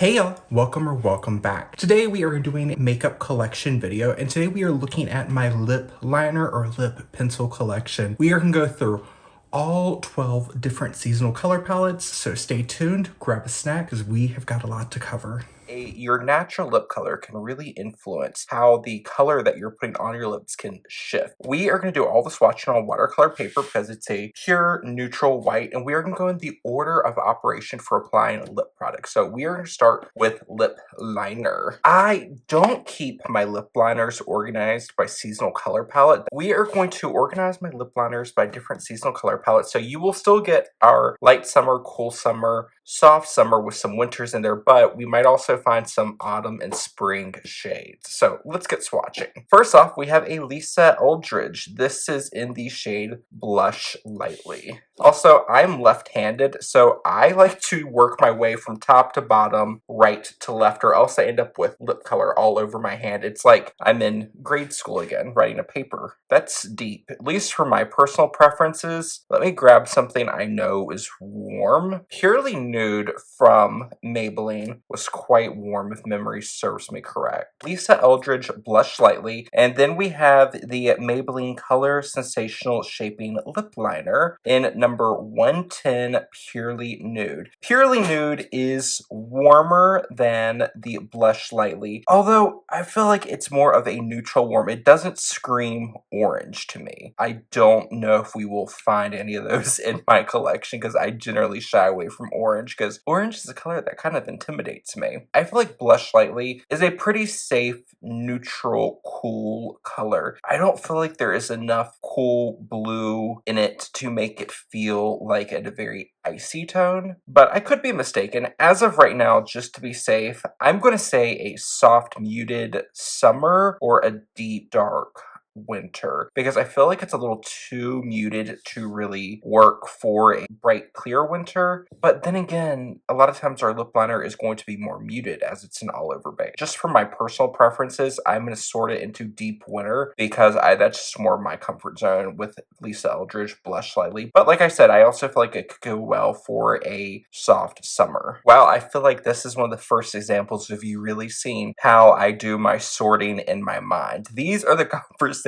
Hey y'all, welcome back. Today we are doing a makeup collection video, and today we are looking at my lip liner or lip pencil collection. We are gonna go through all 12 different seasonal color palettes, so stay tuned, grab a snack, because we have got a lot to cover. Your natural lip color can really influence how the color that you're putting on your lips can shift. We are going to do all the swatching on watercolor paper because it's a pure neutral white, and we are going to go in the order of operation for applying lip products. So we are going to start with lip liner. I don't keep my lip liners organized by seasonal color palette. We are going to organize my lip liners by different seasonal color palettes, so you will still get our light summer, cool summer, soft summer with some winters in there, but we might also find some autumn and spring shades. So let's get swatching. First off, we have a Lisa Eldridge. This is in the shade Blush Lightly. Also, I'm left-handed, so I like to work my way from top to bottom, right to left, or else I end up with lip color all over my hand. It's like I'm in grade school again, writing a paper. That's deep, at least for my personal preferences. Let me grab something I know is warm. Purely Nude from Maybelline was quite warm if memory serves me correct. Lisa Eldridge Blush Lightly, and then we have the Maybelline Color Sensational Shaping Lip Liner in number 110 Purely Nude. Purely Nude is warmer than the Blush Lightly, although I feel like it's more of a neutral warm. It doesn't scream orange to me. I don't know if we will find any of those in my collection because I generally shy away from orange because orange is a color that kind of intimidates me. I feel like Blush Lightly is a pretty safe, neutral, cool color. I don't feel like there is enough cool blue in it to make it feel like a very icy tone, but I could be mistaken. As of right now, just to be safe, I'm going to say a soft muted summer or a deep dark winter, because I feel like it's a little too muted to really work for a bright clear winter. But then again, a lot of times our lip liner is going to be more muted as it's an all over base. Just for my personal preferences, I'm going to sort it into deep winter because that's just more my comfort zone with Lisa Eldridge Blush Lightly. But like I said, I also feel like it could go well for a soft summer. Wow, I feel like this is one of the first examples of you really seeing how I do my sorting in my mind. These are the conversations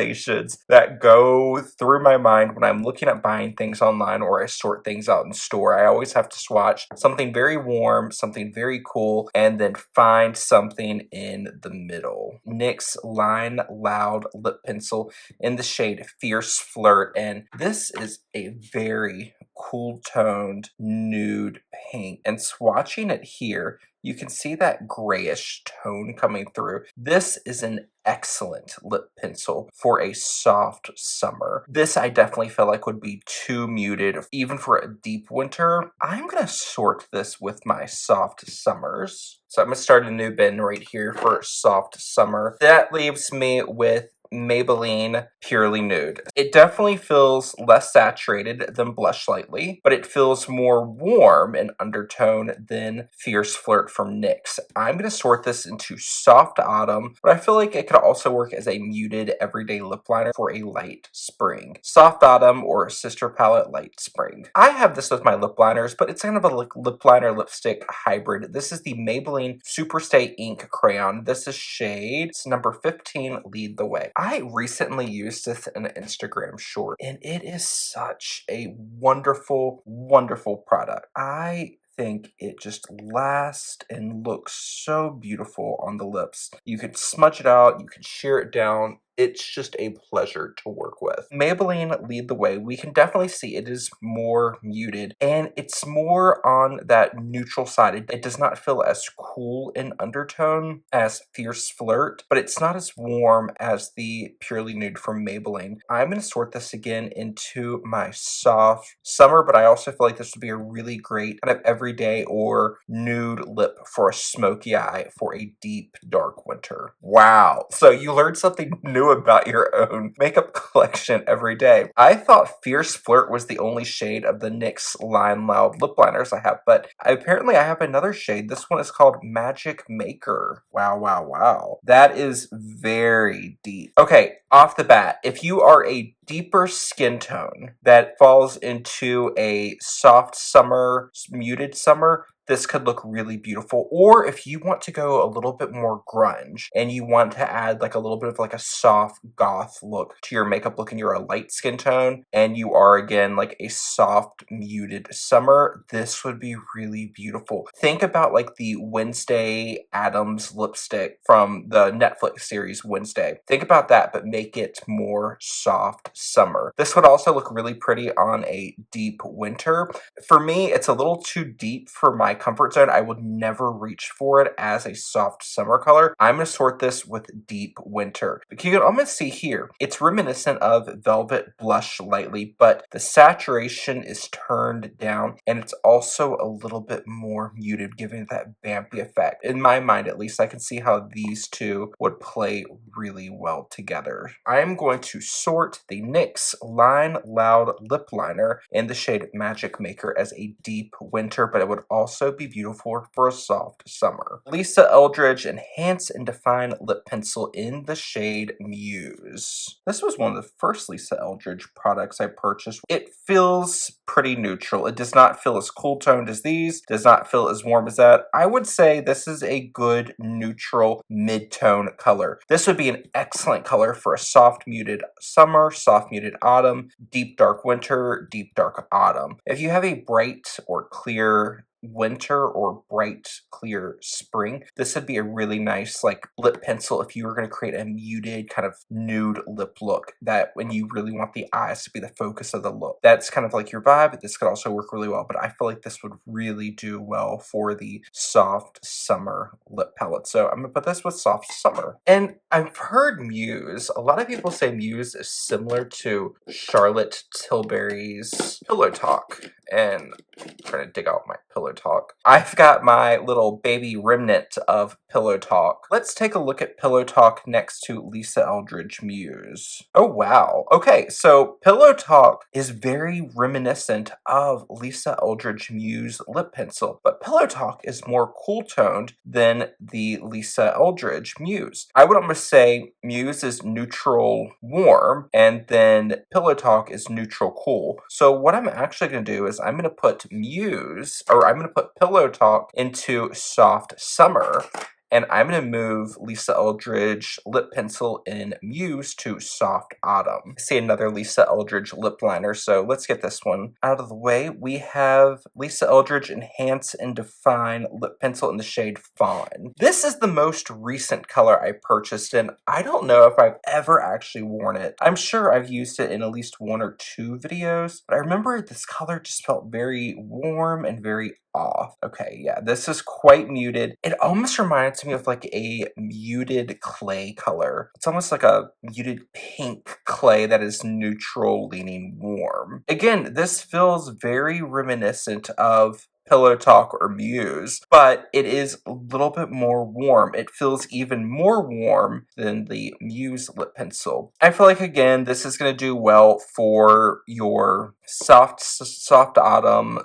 that go through my mind when I'm looking at buying things online or I sort things out in store. I always have to swatch something very warm, something very cool, and then find something in the middle. NYX Line Loud Lip Pencil in the shade Fierce Flirt, and this is a very cool toned nude pink, and swatching it here, you can see that grayish tone coming through. This is an excellent lip pencil for a soft summer. This I definitely feel like would be too muted even for a deep winter. I'm gonna sort this with my soft summers. So I'm gonna start a new bin right here for soft summer. That leaves me with Maybelline Purely Nude. It definitely feels less saturated than Blush Lightly, but it feels more warm in undertone than Fierce Flirt from NYX. I'm going to sort this into Soft Autumn, but I feel like it could also work as a muted everyday lip liner for a light spring. Soft Autumn or sister palette Light Spring. I have this with my lip liners, but it's kind of a lip liner lipstick hybrid. This is the Maybelline Superstay Ink Crayon. This is shade, it's number 15, Lead the Way. I recently used this in an Instagram short, and it is such a wonderful, wonderful product. I think it just lasts and looks so beautiful on the lips. You could smudge it out, you could sheer it down. It's just a pleasure to work with. Maybelline Lead the Way, we can definitely see it is more muted and it's more on that neutral side. It does not feel as cool in undertone as Fierce Flirt, but it's not as warm as the Purely Nude from Maybelline. I'm going to sort this again into my soft summer, but I also feel like this would be a really great kind of everyday or nude lip for a smoky eye for a deep dark winter. Wow. So you learned something new about your own makeup collection every day. I thought Fierce Flirt was the only shade of the NYX Line Loud lip liners I have, but apparently I have another shade. This one is called Magic Maker. Wow, wow, wow. That is very deep. Okay, off the bat, if you are a deeper skin tone that falls into a soft summer, muted summer, this could look really beautiful. Or if you want to go a little bit more grunge and you want to add like a little bit of like a soft goth look to your makeup look and you're a light skin tone and you are again like a soft muted summer, this would be really beautiful. Think about like the Wednesday Addams lipstick from the Netflix series Wednesday. Think about that, but make it more soft summer. This would also look really pretty on a deep winter. For me, it's a little too deep for my comfort zone. I would never reach for it as a soft summer color. I'm going to sort this with deep winter. You can almost see here, it's reminiscent of Velvet Blush Lightly, but the saturation is turned down and it's also a little bit more muted, giving it that vampy effect. In my mind, at least, I can see how these two would play really well together. I'm going to sort the NYX Line Loud Lip Liner in the shade Magic Maker as a deep winter, but it would also be beautiful for a soft summer. Lisa Eldridge Enhance and Define Lip Pencil in the shade Muse. This was one of the first Lisa Eldridge products I purchased. It feels pretty neutral. It does not feel as cool toned as these, does not feel as warm as that. I would say this is a good neutral mid-tone color. This would be an excellent color for a soft muted summer, soft muted autumn, deep dark winter, deep dark autumn. If you have a bright or clear winter or bright clear spring, this would be a really nice like lip pencil if you were going to create a muted kind of nude lip look that when you really want the eyes to be the focus of the look. That's kind of like your vibe. This could also work really well, but I feel like this would really do well for the soft summer lip palette. So I'm gonna put this with soft summer. And I've heard Muse, a lot of people say Muse is similar to Charlotte Tilbury's Pillow Talk, and I'm trying to dig out my Pillow Talk. I've got my little baby remnant of Pillow Talk. Let's take a look at Pillow Talk next to Lisa Eldridge Muse. Oh wow. Okay, so Pillow Talk is very reminiscent of Lisa Eldridge Muse lip pencil, but Pillow Talk is more cool toned than the Lisa Eldridge Muse. I would almost say Muse is neutral warm and then Pillow Talk is neutral cool. So what I'm actually going to do is I'm going to put I'm going to put Pillow Talk into soft summer. And I'm going to move Lisa Eldridge lip pencil in Muse to soft autumn. I see another Lisa Eldridge lip liner, so let's get this one out of the way. We have Lisa Eldridge Enhance and Define lip pencil in the shade Fawn. This is the most recent color I purchased, and I don't know if I've ever actually worn it. I'm sure I've used it in at least 1 or 2 videos, but I remember this color just felt very warm and very off. Okay, yeah, this is quite muted. It almost reminds me of like a muted clay color. It's almost like a muted pink clay that is neutral leaning warm. Again, this feels very reminiscent of Pillow Talk or Muse, but it is a little bit more warm. It feels even more warm than the Muse lip pencil. I feel like, again, this is going to do well for your soft autumn,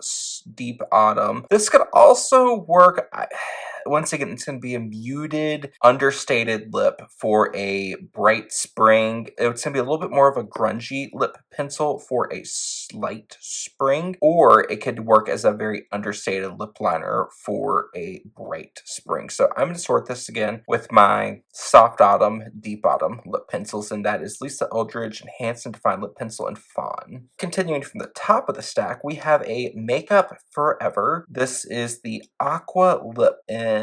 deep autumn. This could also work. Once again, it's going to be a muted, understated lip for a bright spring. It's going to be a little bit more of a grungy lip pencil for a slight spring, or it could work as a very understated lip liner for a bright spring. So I'm going to sort this again with my soft autumn, deep autumn lip pencils, and that is Lisa Eldridge Enhance and Define Lip Pencil in Fawn. Continuing from the top of the stack, we have a Makeup Forever. This is the Aqua Lip in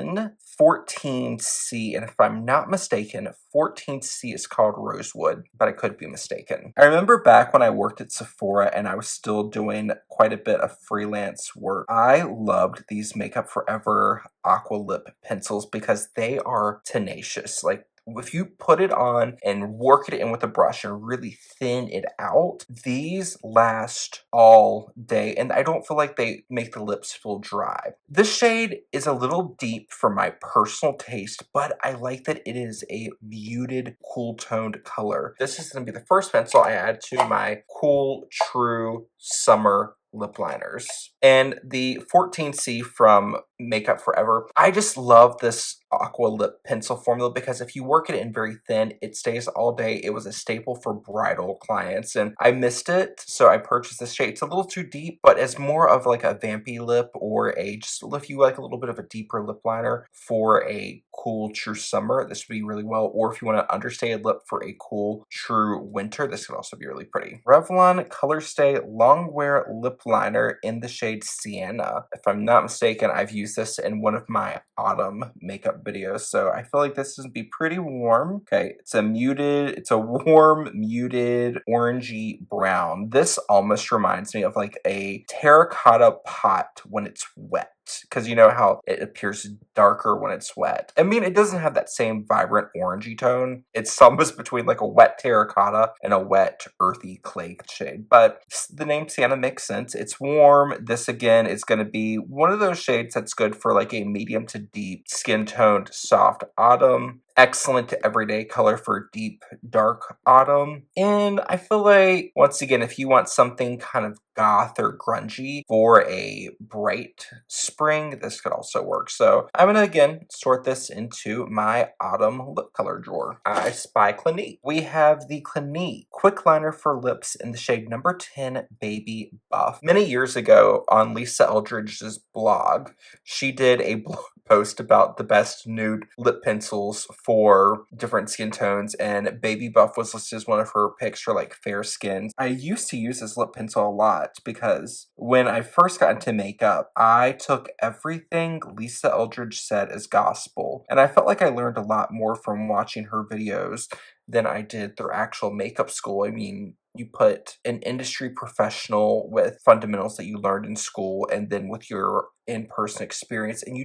14C, and if I'm not mistaken, 14C is called Rosewood, but I could be mistaken. I remember back when I worked at Sephora and I was still doing quite a bit of freelance work, I loved these Makeup Forever Aqua Lip pencils because they are tenacious. Like, if you put it on and work it in with a brush and really thin it out, these last all day, and I don't feel like they make the lips feel dry. This shade is a little deep for my personal taste, but I like that it is a muted, cool-toned color. This is going to be the first pencil I add to my Cool True Summer lip liners. And the 14C from Makeup Forever, I just love this aqua lip pencil formula because if you work it in very thin, it stays all day. It was a staple for bridal clients and I missed it, so I purchased this shade. It's a little too deep, but it's more of like a vampy lip or a just if you like a little bit of a deeper lip liner for a cool true summer, this would be really well. Or if you want an understated lip for a cool true winter, this could also be really pretty. Revlon Color Stay Long Wear Lip Liner in the shade Sienna. If I'm not mistaken, I've used this in one of my autumn makeup videos, so I feel like this would be pretty warm. Okay, it's a warm, muted, orangey brown. This almost reminds me of like a terracotta pot when it's wet, because you know how it appears darker when it's wet. I mean, it doesn't have that same vibrant orangey tone. It's almost between like a wet terracotta and a wet earthy clay shade, but the name Sienna makes sense. It's warm. This again is going to be one of those shades that's good for like a medium to deep skin toned soft autumn. Excellent everyday color for deep dark autumn. And I feel like once again, if you want something kind of goth or grungy for a bright spring, this could also work. So I'm gonna again sort this into my autumn lip color drawer. I spy Clinique. We have the Clinique Quick Liner for Lips in the shade number 10 Baby Buff. Many years ago on Lisa Eldridge's blog, she did a blog post about the best nude lip pencils for different skin tones, and Baby Buff was listed as one of her picks for like fair skins. I used to use this lip pencil a lot because when I first got into makeup, I took everything Lisa Eldridge said as gospel, and I felt like I learned a lot more from watching her videos than I did through actual makeup school. I mean, you put an industry professional with fundamentals that you learned in school and then with your in-person experience, and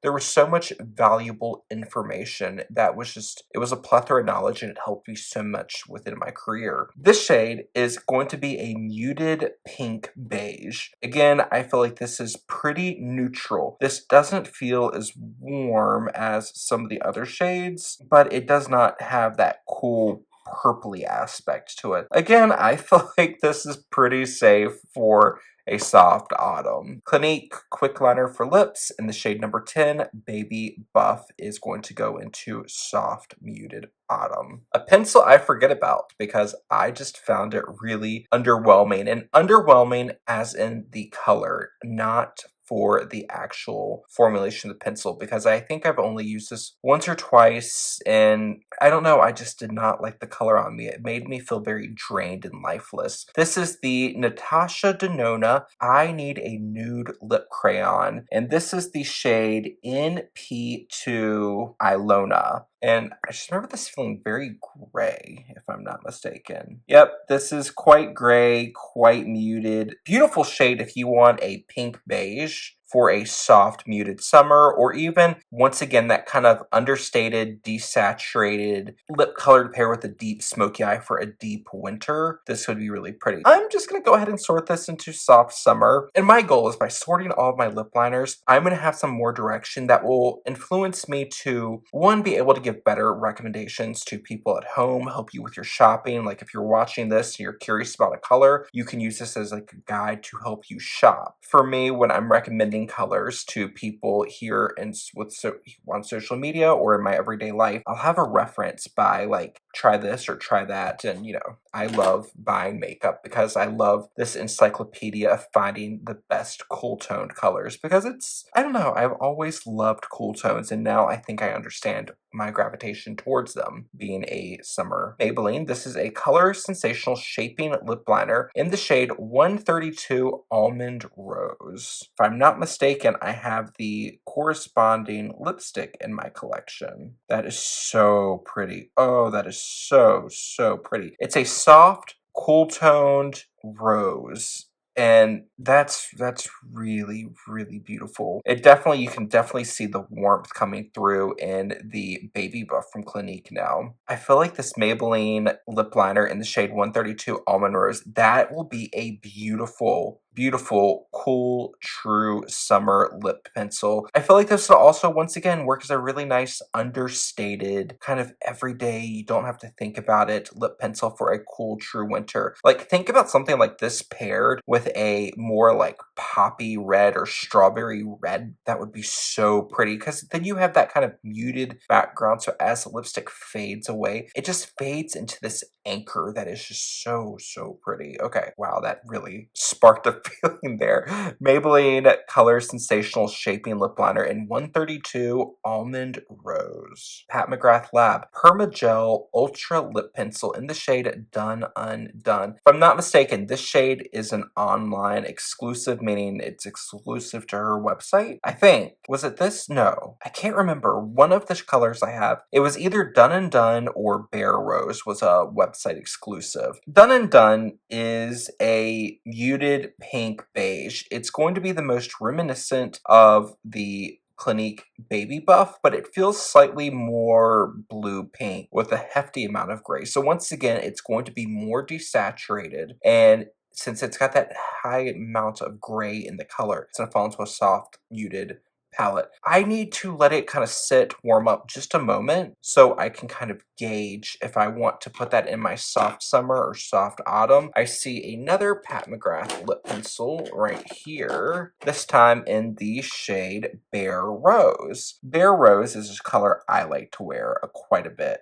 there was so much valuable information that it was a plethora of knowledge, and it helped me so much within my career. This shade is going to be a muted pink beige. Again, I feel like this is pretty neutral. This doesn't feel as warm as some of the other shades, but it does not have that cool purpley aspect to it. Again, I feel like this is pretty safe for a soft autumn. Clinique Quick Liner for Lips in the shade number 10 Baby Buff is going to go into soft muted autumn. A pencil I forget about because I just found it really underwhelming, and underwhelming as in the color, not for the actual formulation of the pencil, because I think I've only used this once or twice, and I don't know, I just did not like the color on me. It made me feel very drained and lifeless. This is the Natasha Denona I Need a Nude Lip Crayon, and this is the shade NP2 Ilona. And I just remember this feeling very gray, if I'm not mistaken. Yep, this is quite gray, quite muted. Beautiful shade if you want a pink beige for a soft muted summer, or even once again that kind of understated desaturated lip color to pair with a deep smoky eye for a deep winter. This would be really pretty. I'm just gonna go ahead and sort this into soft summer, and my goal is by sorting all of my lip liners, I'm gonna have some more direction that will influence me to, one, be able to give better recommendations to people at home, help you with your shopping. Like if you're watching this and you're curious about a color, you can use this as like a guide to help you shop. For me, when I'm recommending colors to people here and on social media or in my everyday life, I'll have a reference by like try this or try that. And you know, I love buying makeup because I love this encyclopedia of finding the best cool toned colors, because I don't know, I've always loved cool tones, and now I think I understand my gravitation towards them being a summer. Maybelline, this is a Color Sensational Shaping Lip Liner in the shade 132 Almond Rose. If I'm not mistaken, I have the corresponding lipstick in my collection. That is so pretty. Oh, that is so, so pretty. It's a soft, cool-toned rose. And that's really, really beautiful. You can definitely see the warmth coming through in the Baby Buff from Clinique now. I feel like this Maybelline lip liner in the shade 132 Almond Rose, that will be a beautiful beautiful, cool, true summer lip pencil. I feel like this will also, once again, work as a really nice, understated, kind of everyday, you don't have to think about it, lip pencil for a cool, true winter. Like, think about something like this paired with a more like poppy red or strawberry red. That would be so pretty, because then you have that kind of muted background. So as the lipstick fades away, it just fades into this anchor that is just so, so pretty. Okay, wow, that really sparked a feeling there. Maybelline Color Sensational Shaping Lip Liner in 132 Almond Rose. Pat McGrath Lab Permagel Ultra Lip Pencil in the shade Done Undone. If I'm not mistaken, this shade is an online exclusive, meaning it's exclusive to her website. I think. Was it this? No. I can't remember. One of the colors I have, it was either Done and Done or Bare Rose was a website exclusive. Done and Done is a muted pink beige. It's going to be the most reminiscent of the Clinique Baby Buff, but it feels slightly more blue pink with a hefty amount of gray. So once again, it's going to be more desaturated, and since it's got that high amount of gray in the color, it's going to fall into a soft, muted palette. I need to let it kind of sit, warm up just a moment so I can kind of gauge if I want to put that in my soft summer or soft autumn. I see another Pat McGrath lip pencil right here, this time in the shade Bare Rose. Bare Rose is a color I like to wear quite a bit.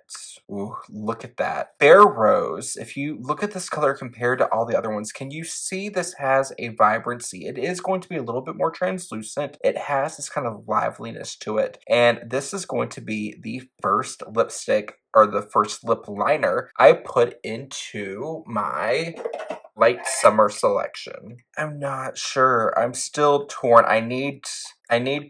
Ooh, look at that. Bare Rose, if you look at this color compared to all the other ones, can you see this has a vibrancy? It is going to be a little bit more translucent. It has this kind of liveliness to it. And this is going to be the first lipstick or the first lip liner I put into my light summer selection. I'm not sure. I'm still torn. I need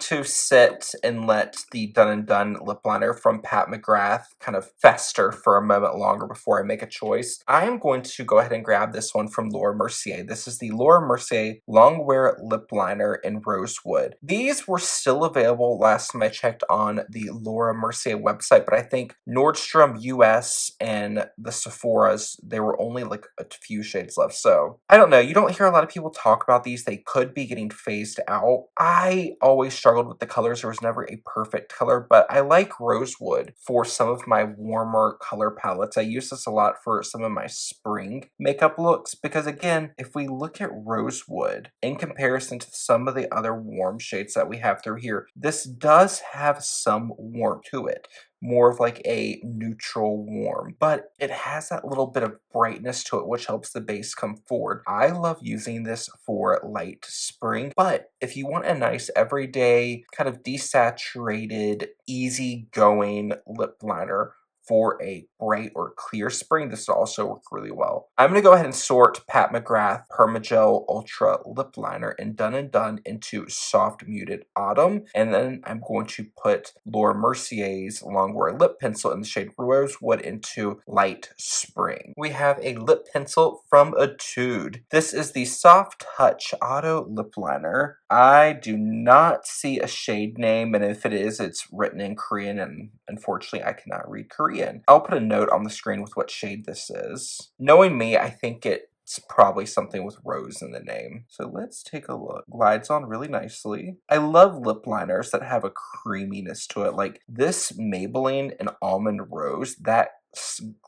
to sit and let the Done and Done lip liner from Pat McGrath kind of fester for a moment longer before I make a choice. I am going to go ahead and grab this one from Laura Mercier. This is the Laura Mercier Longwear Lip Liner in Rosewood. These were still available last time I checked on the Laura Mercier website, but I think Nordstrom US and the Sephora's, they were only like a few shades left. So I don't know. You don't hear a lot of people talk about these. They could be getting phased out. I always struggled with the colors. There was never a perfect color, but I like Rosewood for some of my warmer color palettes. I use this a lot for some of my spring makeup looks because, again, if we look at Rosewood in comparison to some of the other warm shades that we have through here, this does have some warmth to it. More of like a neutral warm, but it has that little bit of brightness to it, which helps the base come forward. I love using this for light spring, but if you want a nice everyday kind of desaturated, easygoing lip liner for a bright or clear spring, this will also work really well. I'm going to go ahead and sort Pat McGrath Permagel Ultra Lip Liner in Done and Done into Soft Muted Autumn, and then I'm going to put Laura Mercier's Longwear Lip Pencil in the shade Rosewood into Light Spring. We have a lip pencil from Etude. This is the Soft Touch Auto Lip Liner. I do not see a shade name, and if it is, it's written in Korean, and unfortunately I cannot read Korean. I'll put a note on the screen with what shade this is. Knowing me, I think it's probably something with rose in the name. So let's take a look. Glides on really nicely. I love lip liners that have a creaminess to it. Like this Maybelline and Almond Rose, that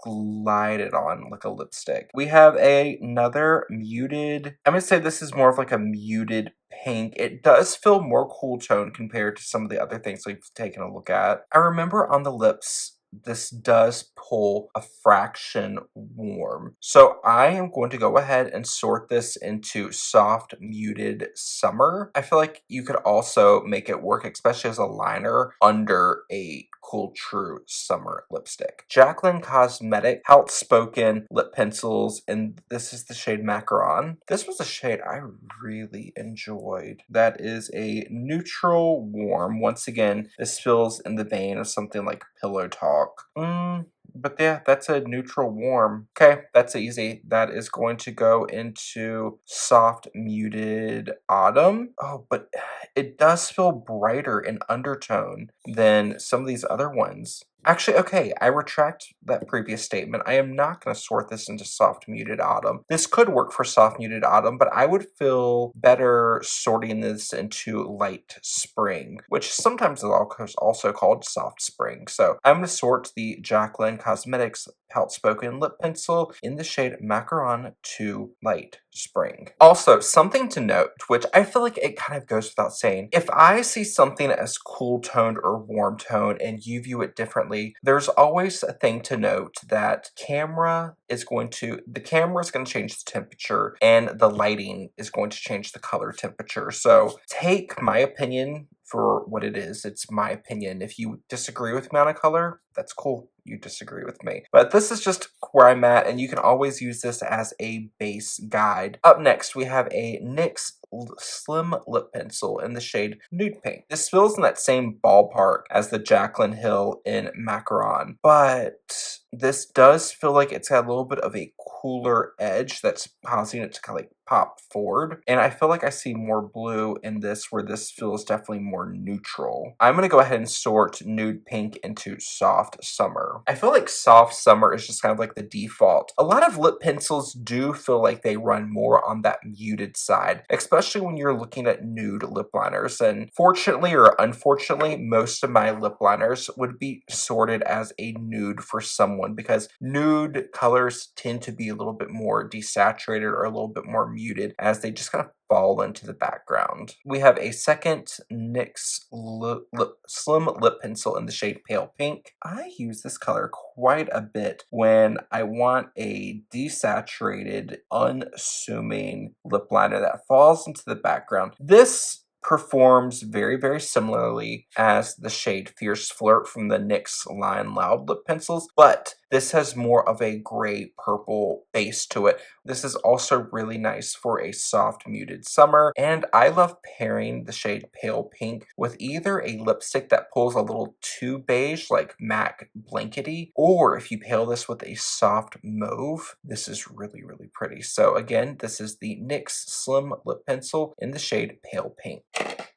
glided on like a lipstick. We have another muted, I'm gonna say this is more of like a muted pink. It does feel more cool tone compared to some of the other things we've taken a look at. I remember on the lips, this does pull a fraction warm. So I am going to go ahead and sort this into Soft Muted Summer. I feel like you could also make it work, especially as a liner under a Cool True Summer lipstick. Jacqueline Cosmetic Outspoken Lip Pencils, and this is the shade Macaron. This was a shade I really enjoyed. That is a neutral warm. Once again, this feels in the vein of something like Pillow Talk. But yeah, that's a neutral warm. Okay, that's easy. That is going to go into soft muted autumn. Oh, but it does feel brighter in undertone than some of these other ones. Actually, okay, I retract that previous statement. I am not going to sort this into soft muted autumn. This could work for soft muted autumn, but I would feel better sorting this into light spring, which sometimes is also called soft spring. So I'm going to sort the Jaclyn Cosmetics Outspoken Lip Pencil in the shade Macaron to light spring. Also, something to note, which I feel like it kind of goes without saying, if I see something as cool toned or warm toned and you view it differently, there's always a thing to note that the camera is going to change the temperature and the lighting is going to change the color temperature. So take my opinion for what it is. It's my opinion. If you disagree with me on a color, that's cool. You disagree with me. But this is just where I'm at, and you can always use this as a base guide. Up next, we have a NYX Slim Lip Pencil in the shade Nude Pink. This feels in that same ballpark as the Jaclyn Hill in Macaron, but this does feel like it's got a little bit of a cooler edge that's causing it to kind of like pop forward. And I feel like I see more blue in this where this feels definitely more neutral. I'm going to go ahead and sort Nude Pink into Soft Summer. I feel like Soft Summer is just kind of like the default. A lot of lip pencils do feel like they run more on that muted side, especially when you're looking at nude lip liners. And fortunately or unfortunately, most of my lip liners would be sorted as a nude for someone because nude colors tend to be a little bit more desaturated or a little bit more muted as they just kind of fall into the background. We have a second NYX Slim Lip Pencil in the shade Pale Pink. I use this color quite a bit when I want a desaturated, unassuming lip liner that falls into the background. This performs very, very similarly as the shade Fierce Flirt from the NYX Lion Loud lip pencils, but this has more of a gray purple base to it. This is also really nice for a soft muted summer, and I love pairing the shade Pale Pink with either a lipstick that pulls a little too beige like MAC Blankety, or if you pair this with a soft mauve, this is really, really pretty. So again, this is the NYX Slim Lip Pencil in the shade Pale Pink.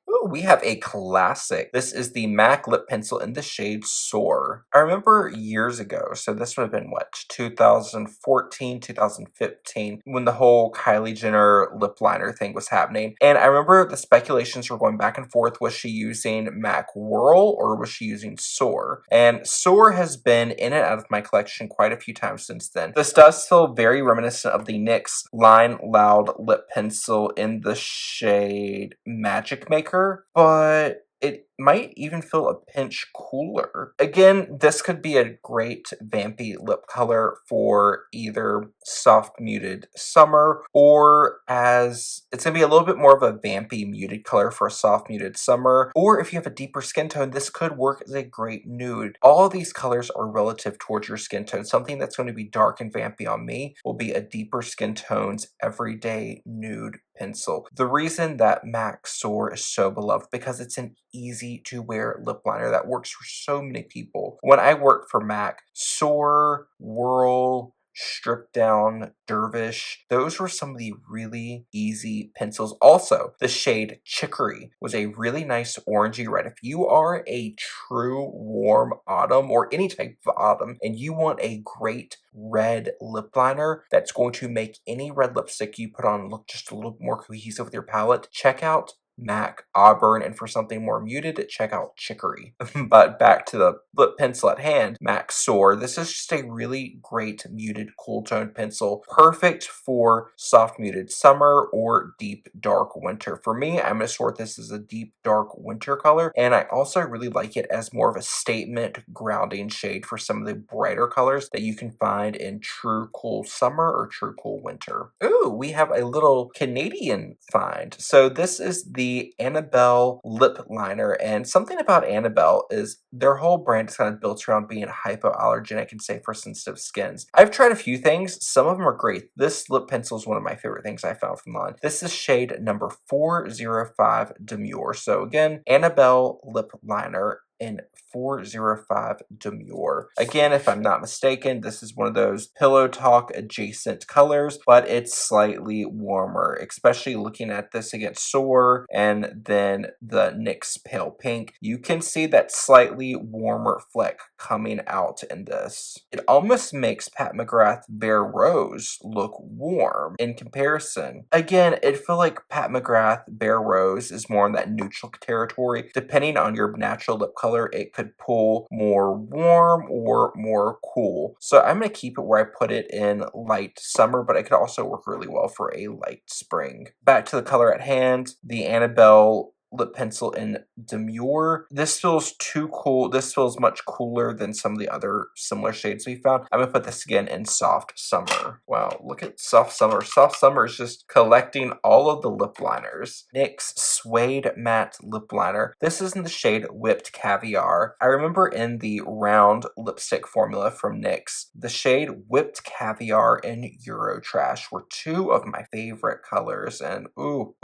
Ooh, we have a classic. This is the MAC lip pencil in the shade Soar. I remember years ago, so this would have been what, 2014, 2015, when the whole Kylie Jenner lip liner thing was happening. And I remember the speculations were going back and forth. Was she using MAC Whirl or was she using Soar? And Soar has been in and out of my collection quite a few times since then. This does feel very reminiscent of the NYX Line Loud lip pencil in the shade Magic Maker, but it might even feel a pinch cooler. Again, this could be a great vampy lip color for either soft muted summer or as it's going to be a little bit more of a vampy muted color for a soft muted summer, or if you have a deeper skin tone, this could work as a great nude. All of these colors are relative towards your skin tone. Something that's going to be dark and vampy on me will be a deeper skin tone's everyday nude pencil. The reason that MAC Soar is so beloved because it's an easy to wear lip liner that works for so many people. When I worked for MAC, Soar, Whirl, Strip Down, Dervish, those were some of the really easy pencils. Also, the shade Chicory was a really nice orangey red. If you are a true warm autumn or any type of autumn and you want a great red lip liner that's going to make any red lipstick you put on look just a little more cohesive with your palette, check out MAC Auburn, and for something more muted, check out Chicory. But back to the lip pencil at hand, MAC Soar. This is just a really great muted cool tone pencil, perfect for soft muted summer or deep dark winter. For me, I'm going to sort this as a deep dark winter color, and I also really like it as more of a statement grounding shade for some of the brighter colors that you can find in true cool summer or true cool winter. Ooh, we have a little Canadian find. So this is the Annabelle lip liner, and something about Annabelle is their whole brand is kind of built around being hypoallergenic and safe for sensitive skins. I've tried a few things. Some of them are great. This lip pencil is one of my favorite things I found from the line. This is shade number 405 Demure. So again, Annabelle lip liner in 405 Demure. Again, if I'm not mistaken, this is one of those Pillow Talk adjacent colors, but it's slightly warmer, especially looking at this against Soar and then the NYX Pale Pink. You can see that slightly warmer fleck coming out in this. It almost makes Pat McGrath Bare Rose look warm in comparison. Again, I feel like Pat McGrath Bare Rose is more in that neutral territory. Depending on your natural lip color, it could pull more warm or more cool. So I'm going to keep it where I put it in light summer, but it could also work really well for a light spring. Back to the color at hand, the Annabelle lip pencil in Demure. This feels too cool. This feels much cooler than some of the other similar shades we found. I'm gonna put this again in Soft Summer. Wow, look at Soft Summer. Soft Summer is just collecting all of the lip liners. NYX Suede Matte Lip Liner. This is in the shade Whipped Caviar. I remember in the round lipstick formula from NYX, the shade Whipped Caviar and Eurotrash were two of my favorite colors. And ooh,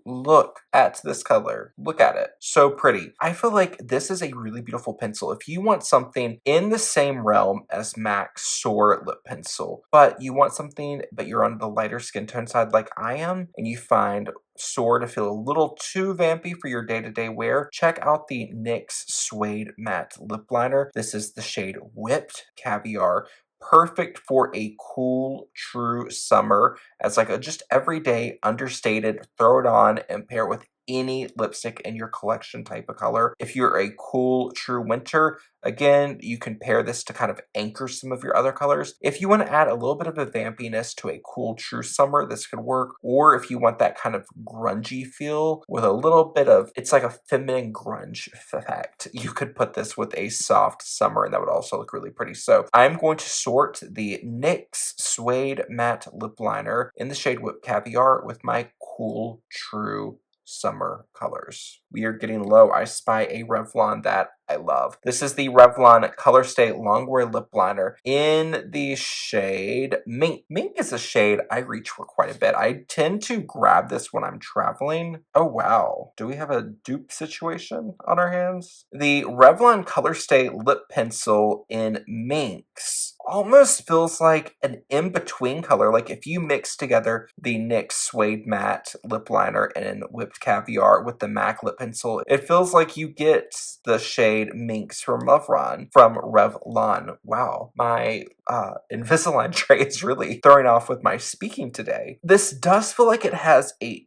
look at this color. Look at it. So pretty. I feel like this is a really beautiful pencil. If you want something in the same realm as MAC Soar lip pencil, but you want something, but you're on the lighter skin tone side like I am, and you find Soar to feel a little too vampy for your day-to-day wear, check out the NYX Suede Matte Lip Liner. This is the shade Whipped Caviar. Perfect for a cool, true summer as like a just everyday, understated, throw it on and pair it with any lipstick in your collection type of color. If you're a cool, true winter, again, you can pair this to kind of anchor some of your other colors. If you want to add a little bit of a vampiness to a cool, true summer, this could work. Or if you want that kind of grungy feel with a little bit of, it's like a feminine grunge effect, you could put this with a Soft Summer and that would also look really pretty. So I'm going to sort the NYX Suede Matte Lip Liner in the shade Whipped Caviar with my cool, true summer colors. We are getting low. I spy a Revlon that I love. This is the Revlon Color Stay Longwear Lip Liner in the shade Mink. Mink is a shade I reach for quite a bit. I tend to grab this when I'm traveling. Oh wow. Do we have a dupe situation on our hands? The Revlon Color Stay Lip Pencil in Minks almost feels like an in-between color. Like if you mix together the NYX Suede Matte Lip Liner and Whipped Caviar with the MAC Lip Pencil, it feels like you get the shade Minx from Revlon. Wow, my Invisalign tray is really throwing off with my speaking today. This does feel like it has a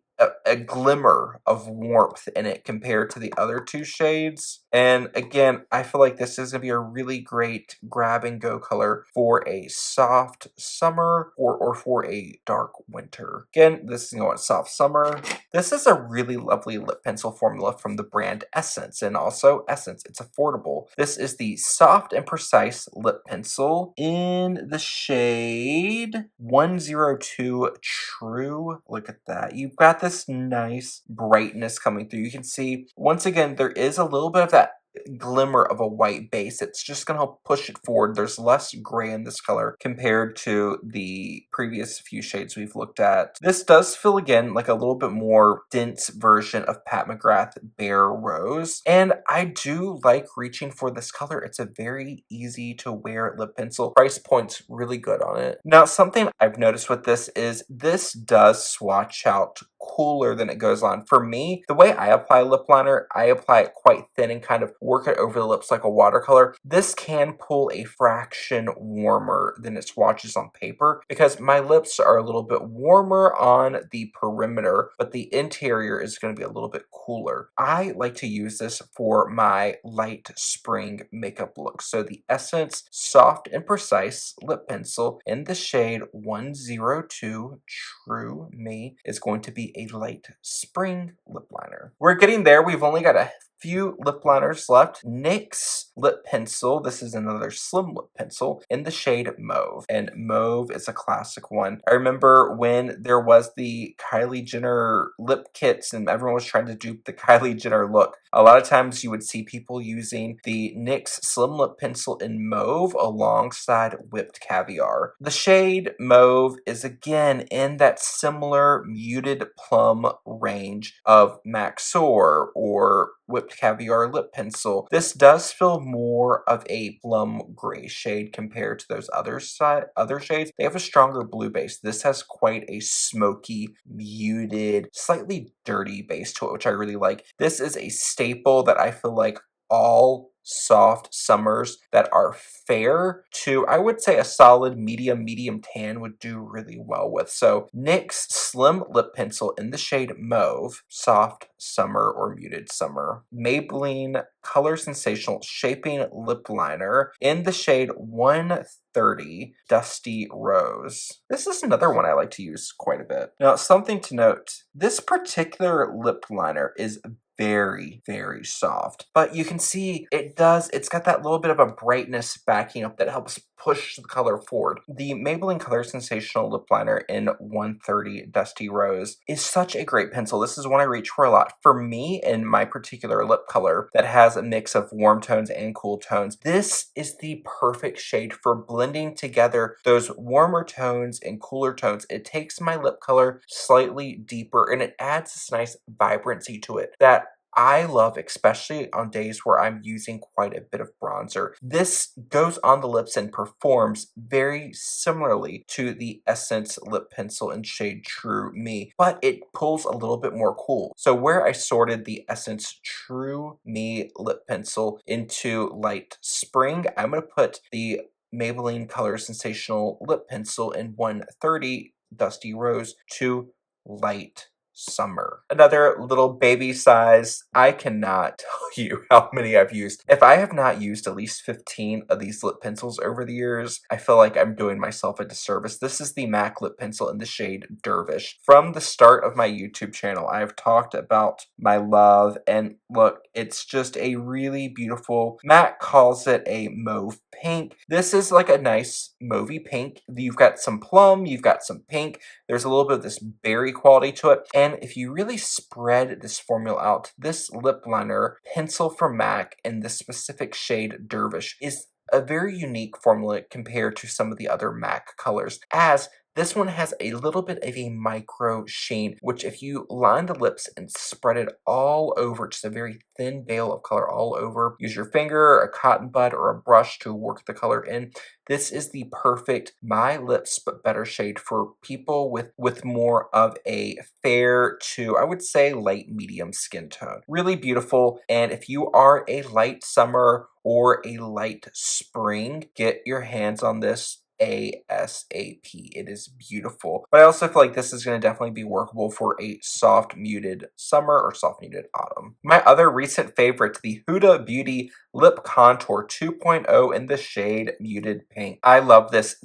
glimmer of warmth in it compared to the other two shades. And again, I feel like this is going to be a really great grab and go color for a soft summer or for a dark winter. Again, this is going soft summer. This is a really lovely lip pencil formula from the brand Essence, and also Essence, it's affordable. This is the Soft and Precise Lip Pencil in the shade 102 True. Look at that. You've got this nice brightness coming through. You can see, once again, there is a little bit of that glimmer of a white base. It's just going to help push it forward. There's less gray in this color compared to the previous few shades we've looked at. This does feel, again, like a little bit more dense version of Pat McGrath Bare Rose, and I do like reaching for this color. It's a very easy to wear lip pencil. Price point's really good on it. Now, something I've noticed with this is this does swatch out cooler than it goes on. For me, the way I apply lip liner, I apply it quite thin and kind of work it over the lips like a watercolor. This can pull a fraction warmer than it swatches on paper because my lips are a little bit warmer on the perimeter, but the interior is going to be a little bit cooler. I like to use this for my light spring makeup look. So the Essence Soft and Precise Lip Pencil in the shade 102 True Me is going to be a light spring lip liner. We're getting there. We've only got a few lip liners left. NYX Lip Pencil. This is another slim lip pencil in the shade Mauve. And Mauve is a classic one. I remember when there was the Kylie Jenner lip kits and everyone was trying to dupe the Kylie Jenner look. A lot of times you would see people using the NYX Slim Lip Pencil in Mauve alongside Whipped Caviar. The shade Mauve is again in that similar muted plum range of MAC Soar or Whipped Caviar lip pencil. This does feel more of a plum gray shade compared to those other shades. They have a stronger blue base. This has quite a smoky, muted, slightly dirty base to it, which I really like. This is a staple that I feel like all soft summers that are fair to, I would say, a solid medium tan would do really well with. So NYX Slim Lip Pencil in the shade Mauve, soft summer or muted summer. Maybelline Color Sensational Shaping Lip Liner in the shade 130 Dusty Rose. This is another one I like to use quite a bit. Now, something to note, this particular lip liner is very soft, but you can see it's got that little bit of a brightness backing up that helps push the color forward. The Maybelline Color Sensational Lip Liner in 130 Dusty Rose is such a great pencil. This is one I reach for a lot. For me, in my particular lip color that has a mix of warm tones and cool tones, this is the perfect shade for blending together those warmer tones and cooler tones. It takes my lip color slightly deeper and it adds this nice vibrancy to it that I love, especially on days where I'm using quite a bit of bronzer. This goes on the lips and performs very similarly to the Essence lip pencil in shade True Me, but it pulls a little bit more cool. So where I sorted the Essence True Me lip pencil into light spring, I'm going to put the Maybelline Color Sensational lip pencil in 130 Dusty Rose to light summer. Another little baby size. I cannot tell you how many I've used. If I have not used at least 15 of these lip pencils over the years, I feel like I'm doing myself a disservice. This is the MAC lip pencil in the shade Dervish. From the start of my YouTube channel, I've talked about my love, and look, it's just a really beautiful, MAC calls it a mauve pink. This is like a nice mauvey pink. You've got some plum, you've got some pink, there's a little bit of this berry quality to it. And if you really spread this formula out, this lip liner pencil from MAC in this specific shade Dervish is a very unique formula compared to some of the other MAC colors, as this one has a little bit of a micro sheen, which if you line the lips and spread it all over, just a very thin veil of color all over, use your finger, a cotton bud, or a brush to work the color in, this is the perfect My Lips But Better shade for people with more of a fair to, I would say, light medium skin tone. Really beautiful, and if you are a light summer or a light spring, get your hands on this ASAP. It is beautiful. But I also feel like this is going to definitely be workable for a soft muted summer or soft muted autumn. My other recent favorite, the Huda Beauty Lip Contour 2.0 in the shade Muted Pink. I love this.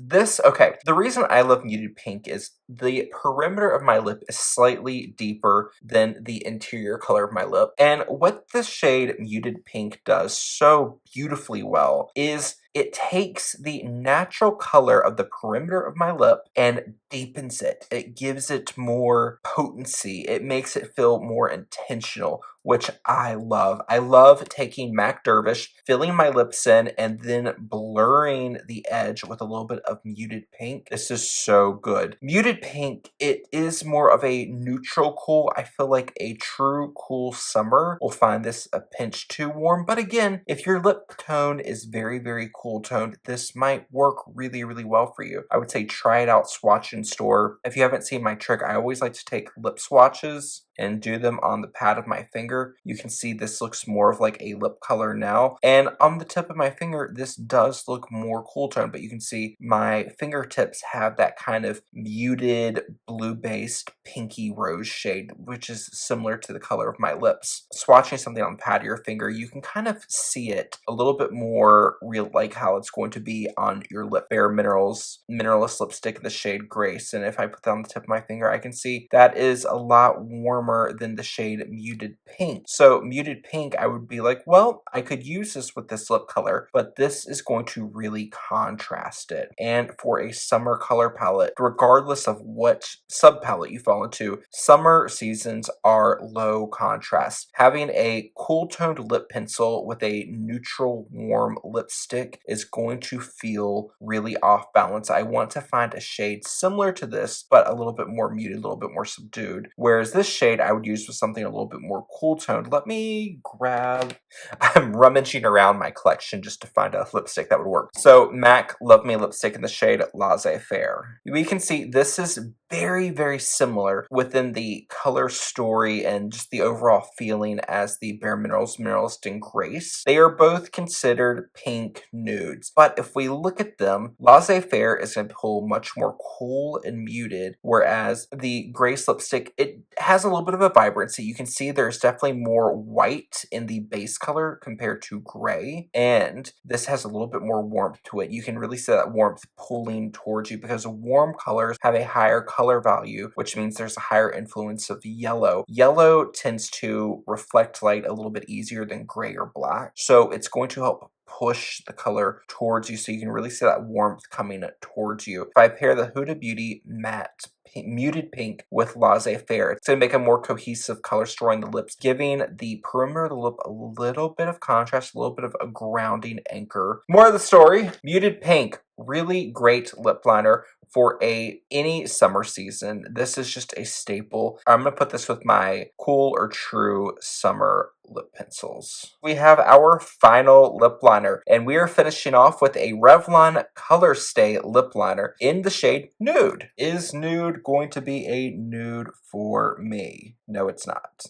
Okay, the reason I love Muted Pink is the perimeter of my lip is slightly deeper than the interior color of my lip. And what the shade Muted Pink does so beautifully well is it takes the natural color of the perimeter of my lip and deepens it. It gives it more potency. It makes it feel more intentional, which I love. I love taking MAC Dervish, filling my lips in, and then blurring the edge with a little bit of muted pink. This is so good. Muted pink, it is more of a neutral cool. I feel like a true cool summer will find this a pinch too warm. But again, if your lip tone is very cool toned, this might work really well for you. I would say try it out, swatch in store. If you haven't seen my trick, I always like to take lip swatches and do them on the pad of my finger. You can see this looks more of like a lip color now. And on the tip of my finger, this does look more cool tone, but you can see my fingertips have that kind of muted blue-based pinky rose shade, which is similar to the color of my lips. Swatching something on the pad of your finger, you can kind of see it a little bit more real, like how it's going to be on your lip. bareMinerals Mineralist lipstick in the shade Grace. And if I put that on the tip of my finger, I can see that is a lot warmer than the shade Muted Pink. So Muted Pink, I would be like, well, I could use this with this lip color, but this is going to really contrast it. And for a summer color palette, regardless of what sub palette you fall into, summer seasons are low contrast. Having a cool toned lip pencil with a neutral warm lipstick is going to feel really off balance. I want to find a shade similar to this, but a little bit more muted, a little bit more subdued. Whereas this shade shade I would use was something a little bit more cool toned. Let me grab, I'm rummaging around my collection just to find a lipstick that would work. So MAC Love Me lipstick in the shade Laissez-Faire. We can see this is very, very similar within the color story and just the overall feeling as the bareMinerals Mineralist and Grace. They are both considered pink nudes, but if we look at them, Laissez-Faire is going to pull much more cool and muted, whereas the Grace lipstick, it has a little bit of a vibrancy. You can see there's definitely more white in the base color compared to gray, and this has a little bit more warmth to it. You can really see that warmth pulling towards you because warm colors have a higher color value, which means there's a higher influence of yellow. Yellow tends to reflect light a little bit easier than gray or black, so it's going to help push the color towards you so you can really see that warmth coming towards you. If I pair the Huda Beauty matte muted pink with Laissez-Faire, it's going to make a more cohesive color story on the lips, giving the perimeter of the lip a little bit of contrast, a little bit of a grounding anchor. More of the story, muted pink, really great lip liner for any summer season. This is just a staple. I'm going to put this with my Cool or True summer lip pencils. We have our final lip liner, and we are finishing off with a Revlon Color Stay lip liner in the shade Nude. Is nude going to be a nude for me? No, it's not.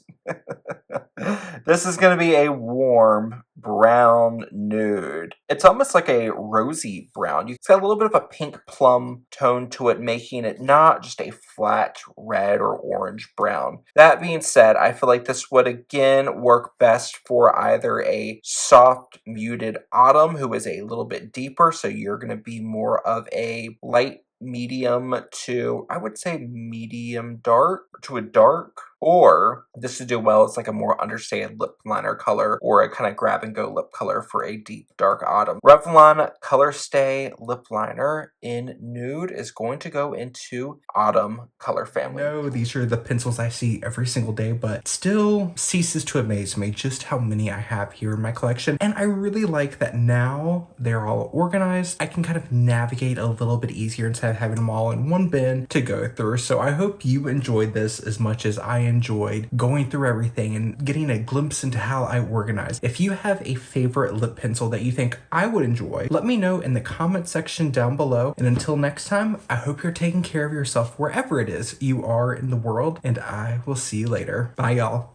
This is going to be a warm brown nude. It's almost like a rosy brown. It's got a little bit of a pink plum tone to it, making it not just a flat red or orange brown. That being said, I feel like this would again work best for either a soft muted autumn who is a little bit deeper, so you're going to be more of a light medium to, I would say, medium dark to a dark, or this would do well as like a more understated lip liner color or a kind of grab and go lip color for a deep dark autumn. Revlon Color Stay lip liner in nude is going to go into autumn color family. No, these are the pencils I see every single day, but still ceases to amaze me just how many I have here in my collection. And I really like that now they're all organized. I can kind of navigate a little bit easier instead of having them all in one bin to go through. So I hope you enjoyed this as much as I enjoyed going through everything and getting a glimpse into how I organize. If you have a favorite lip pencil that you think I would enjoy, let me know in the comment section down below. And until next time, I hope you're taking care of yourself wherever it is you are in the world, and I will see you later. Bye, y'all.